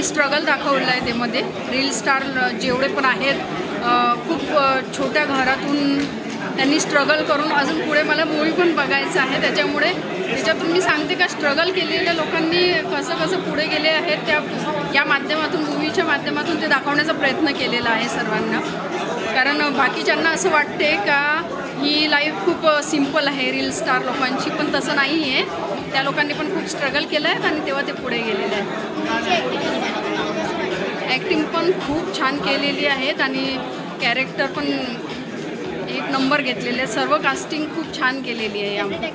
Struggle दाखवलं आहे त्यामध्ये. रील स्टार जेवढे पण आहेत खूप छोट्या घरातून त्यांनी स्ट्रगल करून अजून पुढे मला मूवी पण बघायचं आहे. त्याच्यातून मी सांगते का स्ट्रगल केलेल्या लोकांनी कसं कसं पुढे गेले आहेत या माध्यमातून, मूवीच्या माध्यमातून ते दाखवण्याचा प्रयत्न केलेला आहे सर्वांना. कारण बाकीच्यांना असं वाटते का ही लाईफ खूप सिम्पल आहे रील स्टार लोकांची, पण तसं नाही आहे. त्या लोकांनी पण खूप स्ट्रगल केलं आहे आणि तेव्हा ते पुढे गेलेले आहेत. ॲक्टिंग पण खूप छान केलेली आहेत आणि कॅरेक्टर पण एक नंबर घेतलेले आहेत. सर्व कास्टिंग खूप छान केलेली आहे यामध्ये.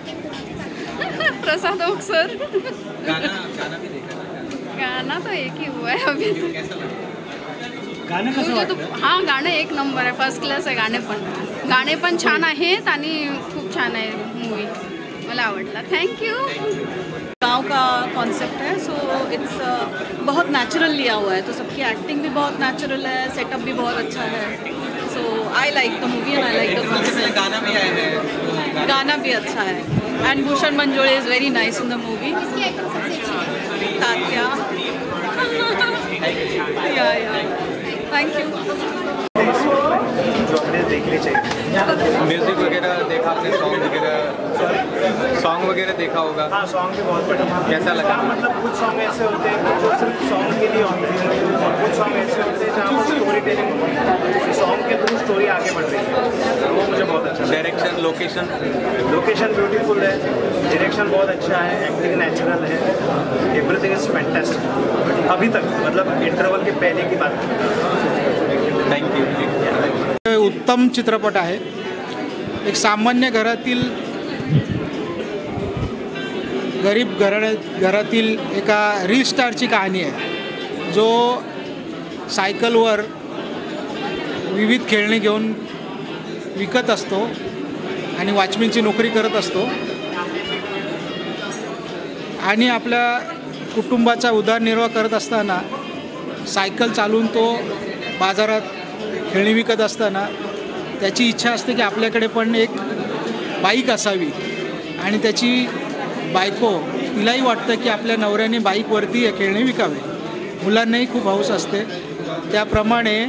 प्रसाद ओक सर. गाना तो एक ही हुआ है अभी. हाँ, गाणं एक नंबर आहे, फर्स्ट क्लास आहे. गाणे पण छान आहेत आणि खूप छान आहे मूवी. मला आवडला. Thank you. गांव का कॉन्सेप्ट है, सो इट्स बहुत नेचुरल लिया हुआ है, तो सबकी एक्टिंग भी बहुत नेचुरल है, सेटअप भी बहुत अच्छा है. So I like the movie and I like the concept. गाना भी अच्छा है and Bhushan Manjole is very nice in the movie. Tatya. Thank you. देखनी चाहिए. म्यूजिक वगैरह देखा आपने, सॉन्ग वगैरह देखा होगा. हाँ, सॉन्ग भी बहुत बढ़िया. कैसा लगा? मतलब कुछ सॉन्ग ऐसे होते हैं जो सिर्फ सॉन्ग के लिए होते हैं और कुछ सॉन्ग ऐसे होते हैं जहाँ पर स्टोरी टेलिंग होती है. सॉन्ग के थ्रू स्टोरी आगे बढ़ रही है, वो मुझे बहुत अच्छा. डायरेक्शन, लोकेशन ब्यूटीफुल है, डायरेक्शन बहुत अच्छा है, एक्टिंग नेचुरल है, एवरीथिंग इज फैंटास्टिक अभी तक. मतलब इंटरवल के पहले की बात. Thank you. उत्तम चित्रपट आहे. एक सामान्य घरातील गरीब घरातील एका रील स्टारची कहाणी आहे, जो सायकलवर विविध खेळणी घेऊन विकत असतो आणि वॉचमॅनची नोकरी करत असतो आणि आपल्या कुटुंबाचा उदरनिर्वाह करत असताना सायकल चालवून तो बाजारात खेळणी विकत असताना त्याची इच्छा असते की आपल्याकडे पण एक बाईक असावी आणि त्याची बायको, तिलाही वाटतं की आपल्या नवऱ्याने बाईकवरती खेळणे विकावे. मुलांनाही खूप हौस असते. त्याप्रमाणे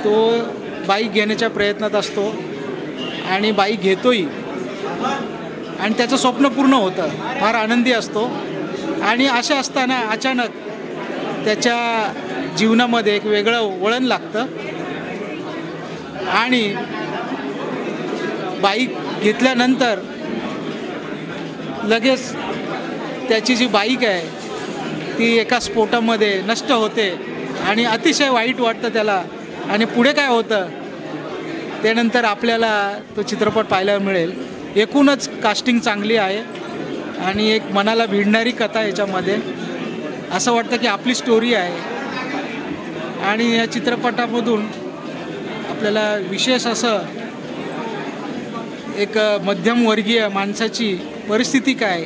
तो बाईक घेण्याच्या प्रयत्नात असतो आणि बाईक घेतोही आणि त्याचं स्वप्न पूर्ण होतं. फार आनंदी असतो आणि असे असताना अचानक त्याच्या जीवनामध्ये एक वेगळं वळण लागतं आणि बाईक घेतल्यानंतर लगेच त्याची जी बाईक आहे ती एका स्फोटामध्ये नष्ट होते आणि अतिशय वाईट वाटतं त्याला. आणि पुढे काय होतं त्यानंतर आपल्याला तो चित्रपट पाहायला मिळेल. एकूणच कास्टिंग चांगली आहे आणि एक मनाला भिडणारी कथा याच्यामध्ये. असं वाटतं की आपली स्टोरी आहे आणि या चित्रपटामधून आपल्याला विशेष असं एक मध्यमवर्गीय माणसाची परिस्थिती काय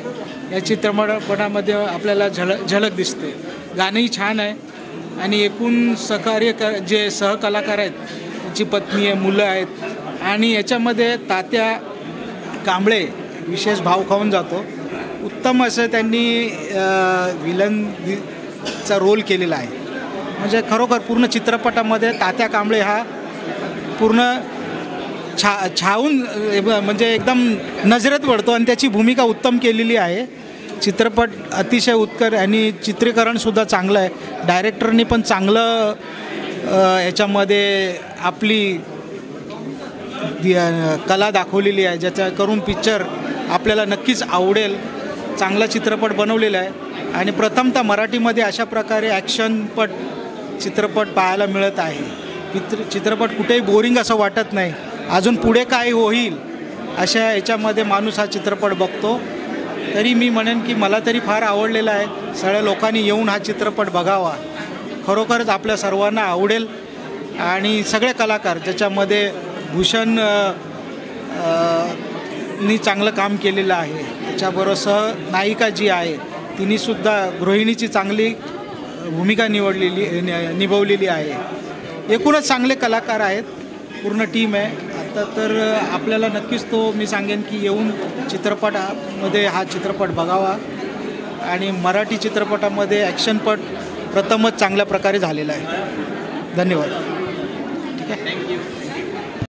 या चित्रपटामध्ये आपल्याला झलक दिसते. गाणंही छान आहे आणि एकूण जे सहकलाकार आहेत, त्याची पत्नी आहे, मुलं आहेत आणि याच्यामध्ये तात्या कांबळे विशेष भाव खाऊन जातो. उत्तम असं त्यांनी विलनचा रोल केलेला आहे. म्हणजे खरोखर पूर्ण चित्रपटामध्ये तात्या कांबळे हा पूर्ण छावून म्हणजे एकदम नजरेत पडतो आणि त्याची भूमिका उत्तम केलेली आहे. चित्रपट अतिशय उत्कट आणि चित्रीकरणसुद्धा चांगलं आहे. डायरेक्टरनी पण चांगलं याच्यामध्ये आपली कला दाखवलेली आहे, ज्याच्या करून पिक्चर आपल्याला नक्कीच आवडेल. चांगला चित्रपट बनवलेला आहे आणि प्रथमतः मराठीमध्ये अशा प्रकारे ॲक्शनपट चित्रपट पाहायला मिळत आहे. चित्रपट कुठेही बोरिंग असं वाटत नाही. अजून पुढे काय होईल अशा याच्यामध्ये माणूस हा चित्रपट बघतो. तरी मी म्हणेन की मला तरी फार आवडलेला आहे. सगळ्या लोकांनी येऊन हा चित्रपट बघावा. खरोखरच आपल्या सर्वांना आवडेल. आणि सगळे कलाकार ज्याच्यामध्ये भूषण नी चांगलं काम केलेलं आहे, त्याच्याबरोबर नायिका जी आहे तिनेसुद्धा गृहिणीची चांगली भूमिका निभवलेली आहे. एकूणच चांगले कलाकार आहेत, पूर्ण टीम आहे. आता तर आपल्याला नक्कीच तो मी सांगेन की येऊन चित्रपटामध्ये हा चित्रपट बघावा. आणि मराठी चित्रपटामध्ये ॲक्शनपट प्रथमच चांगल्या प्रकारे झालेला आहे. धन्यवाद. ठीक आहे. थँक्यू.